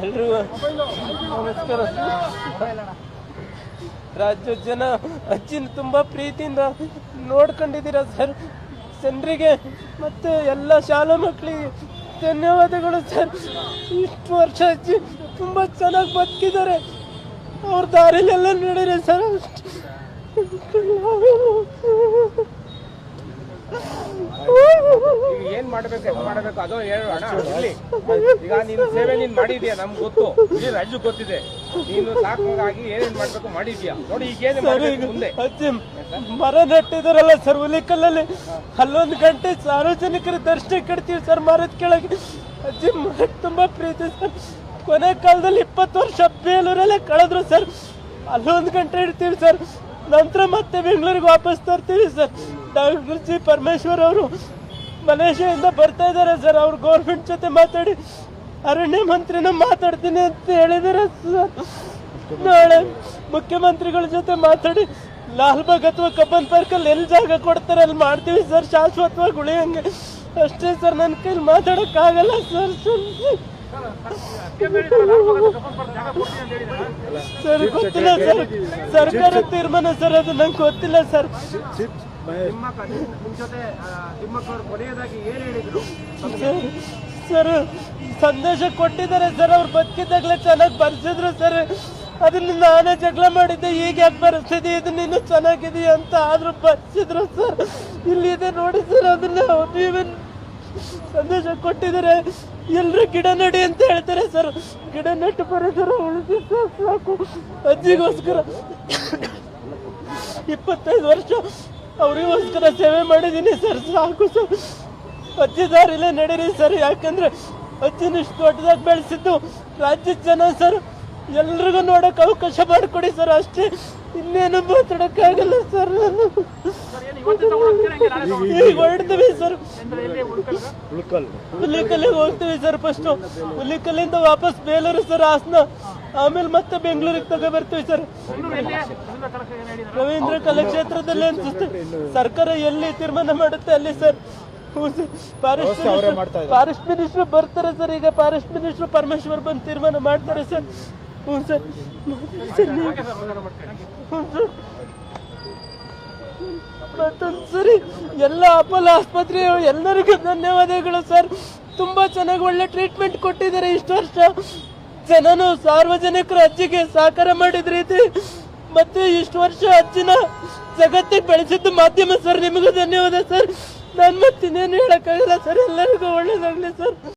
ಎಲ್ರಿಗೂ ನಮಸ್ಕಾರ. ರಾಜ್ಯದ ಜನ ಅಜ್ಜಿನ ತುಂಬಾ ಪ್ರೀತಿಯಿಂದ ನೋಡ್ಕೊಂಡಿದ್ದೀರಾ ಸರ್. ಜನರಿಗೆ ಮತ್ತೆ ಎಲ್ಲ ಶಾಲಾ ಮಕ್ಕಳಿಗೆ ಧನ್ಯವಾದಗಳು ಸರ್. ಇಷ್ಟು ವರ್ಷ ಅಜ್ಜಿ ತುಂಬಾ ಚೆನ್ನಾಗಿ ಬದುಕಿದ್ದಾರೆ. ಅವ್ರ ದಾರಿಲೆಲ್ಲ ನೋಡಿರಿ ಸರ್. ಏನ್ ಮಾಡ್ಬೇಕು ಅದೋ ಹೇಳೋಣ. ಈಗ ನೀನು ಸೇವೆ ನೀನ್ ಮಾಡಿದ್ಯಾ, ನಮ್ಗೆ ಗೊತ್ತು, ಇಡೀ ರಾಜ್ಯಕ್ಕೆ ಗೊತ್ತಿದೆ. ನೀನು ಸಾಕಾಗಿ ಏನೇನ್ ಮಾಡ್ಬೇಕು ಮಾಡಿದ್ಯಾ ನೋಡಿ. ಈಗ ಏನ್ ಮುಂದೆ ಅಜ್ಜಿ ಮರ ನೆಟ್ಟಿದಾರಲ್ಲ ಸರ್ ಹುಲಿಕಲ್ಲಲ್ಲಿ, ಅಲ್ಲೊಂದು ಗಂಟೆ ಸಾರ್ವಜನಿಕರ ದರ್ಶನಕ್ಕೆ ಇಡ್ತೀವಿ ಸರ್ ಮರದ ಕೆಳಗೆ. ಅಜ್ಜಿ ಮರ ತುಂಬಾ ಪ್ರೀತಿ ಸರ್. ಕೊನೆ ಕಾಲದಲ್ಲಿ 20 ವರ್ಷ ಬೇಲೂರಲ್ಲೇ ಕಳೆದ್ರು ಸರ್. ಅಲ್ಲೊಂದು ಗಂಟೆ ಇಡ್ತೀವಿ ಸರ್. ನಂತರ ಮತ್ತೆ ಬೆಂಗಳೂರಿಗೆ ವಾಪಸ್ ತರ್ತೀವಿ ಸರ್. ಡಾಕ್ಟರ್ ಜಿ ಪರಮೇಶ್ವರ್ ಅವರು ಮಲೇಷ್ಯಾದಿಂದ ಬರ್ತಾ ಇದ್ದಾರೆ ಸರ್. ಅವ್ರು ಗೌರ್ಮೆಂಟ್ ಜೊತೆ ಮಾತಾಡಿ ಅರಣ್ಯ ಮಂತ್ರಿನ ಮಾತಾಡ್ತೀನಿ ಅಂತ ಹೇಳಿದಾರೆ ಸರ್. ನಾಳೆ ಮುಖ್ಯಮಂತ್ರಿಗಳ ಜೊತೆ ಮಾತಾಡಿ ಲಾಲ್ಬಾಗ್ ಅಥವಾ ಕಬ್ಬನ್ ಪಾರ್ಕಲ್ಲಿ ಎಲ್ಲಿ ಜಾಗ ಕೊಡ್ತಾರೆ ಅಲ್ಲಿ ಮಾಡ್ತೀವಿ ಸರ್, ಶಾಶ್ವತವಾಗಿ ಉಳಿಯಂಗೆ. ಅಷ್ಟೇ ಸರ್, ನನ್ನ ಕೈಲಿ ಮಾತಾಡೋಕ್ಕಾಗಲ್ಲ ಸರ್. ಸರ್ ಗೊತ್ತಿಲ್ಲ ಸರ್, ಸರ್ಕಾರ ತೀರ್ಮಾನ ಸರ್, ಅದು ನಂಗೆ ಗೊತ್ತಿಲ್ಲ ಸರ್. ಸರ್ ಸಂದೇಶ ಕೊಟ್ಟಿದ್ದಾರೆ ಸರ್. ಅವ್ರು ಬದುಕಿದ್ದಾಗಲೇ ಚೆನ್ನಾಗಿ ಬರ್ಸಿದ್ರು ಸರ್. ಅದನ್ನ ನಾನೇ ಜಗಳ ಮಾಡಿದ್ದೆ, ಈಗ ಯಾಕೆ ಪರಿಸ್ಥಿತಿ ಇದು ನೀನು ಚೆನ್ನಾಗಿದೆಯಾ ಅಂತ. ಆದ್ರೂ ಬರ್ಸಿದ್ರು ಸರ್. ಇಲ್ಲಿದೆ ನೋಡಿ ಸರ್, ಅದನ್ನ ನೀವೇನು ಸಂದೇಶ ಕೊಟ್ಟಿದ್ದಾರೆ. ಎಲ್ಲರೂ ಗಿಡ ನಡಿ ಅಂತ ಹೇಳ್ತಾರೆ ಸರ್. ಗಿಡ ನೆಟ್ಟು ಪರಿಸರ ಉಳಿಸಿ ಸಾಕು. ಅಜ್ಜಿಗೋಸ್ಕರ 25 ವರ್ಷ ಅವರಿಗೋಸ್ಕರ ಸೇವೆ ಮಾಡಿದ್ದೀನಿ ಸರ್. ಸಾಕು ಸರ್, ಅಜ್ಜಿ ದಾರಿಲೇ ನಡೀರಿ ಸರ್. ಯಾಕಂದ್ರೆ ಅಜ್ಜಿನ ಇಷ್ಟು ದೊಡ್ಡದಾಗಿ ಬೆಳೆಸಿದ್ದು ರಾಜ್ಯದ ಜನ ಸರ್. ಎಲ್ರಿಗೂ ನೋಡೋಕೆ ಅವಕಾಶ ಮಾಡಿಕೊಡಿ ಸರ್, ಅಷ್ಟೇ. ಇನ್ನೇನು ಮಾತಾಡೋಕ್ಕಾಗಲ್ಲ ಸರ್. ಈಗ ಹೊರಡ್ತೀವಿ ಸರ್, ಹುಲಿಕಲ್ಲಿಗೆ ಹೋಗ್ತೀವಿ ಸರ್. ಫಸ್ಟು ಹುಲಿಕಲ್ಲಿಂದ ವಾಪಸ್ ಬೇಲೂರು ಸರ್, ಹಾಸನ, ಆಮೇಲೆ ಮತ್ತೆ ಬೆಂಗಳೂರಿಗೆ ತಗೋ ಬರ್ತೀವಿ ಸರ್. ರವೀಂದ್ರ ಕಲಾಕ್ಷೇತ್ರದಲ್ಲಿ ಅನ್ಸುತ್ತೆ. ಸರ್ಕಾರ ಎಲ್ಲಿ ತೀರ್ಮಾನ ಮಾಡುತ್ತೆ ಅಲ್ಲಿ ಸರ್. ಫಾರೆಸ್ಟ್ ಮಿನಿಸ್ಟರ್ ಬರ್ತಾರೆ ಸರ್. ಈಗ ಫಾರೆಸ್ಟ್ ಮಿನಿಸ್ಟರ್ ಪರಮೇಶ್ವರ್ ಬಂದು ತೀರ್ಮಾನ ಮಾಡ್ತಾರೆ ಸರ್. ಹ್ಞೂ ಸರ್. ಮತ್ತೊಂದ್ಸರಿ ಎಲ್ಲ ಅಪೋಲೋ ಆಸ್ಪತ್ರೆ ಎಲ್ಲರಿಗೂ ಧನ್ಯವಾದಗಳು ಸರ್. ತುಂಬಾ ಚೆನ್ನಾಗಿ ಒಳ್ಳೆ ಟ್ರೀಟ್ಮೆಂಟ್ ಕೊಟ್ಟಿದ್ದಾರೆ. ಇಷ್ಟು ವರ್ಷ ಜನನು ಸಾರ್ವಜನಿಕರು ಅಜ್ಜಿಗೆ ಸಹಕಾರ ಮಾಡಿದ ರೀತಿ ಮತ್ತೆ ಇಷ್ಟು ವರ್ಷ ಅಜ್ಜಿನ ಜಗತ್ತಿಗೆ ಬೆಳೆಸಿದ್ದು ಮಾಧ್ಯಮ ಸರ್. ನಿಮಗೂ ಧನ್ಯವಾದ ಸರ್. ನಾನು ಮತ್ತಿನ್ನೇನು ಹೇಳಕ್ಕಾಗಲ್ಲ ಸರ್. ಎಲ್ಲರಿಗೂ ಒಳ್ಳೇದಾಗ್ಲಿ ಸರ್.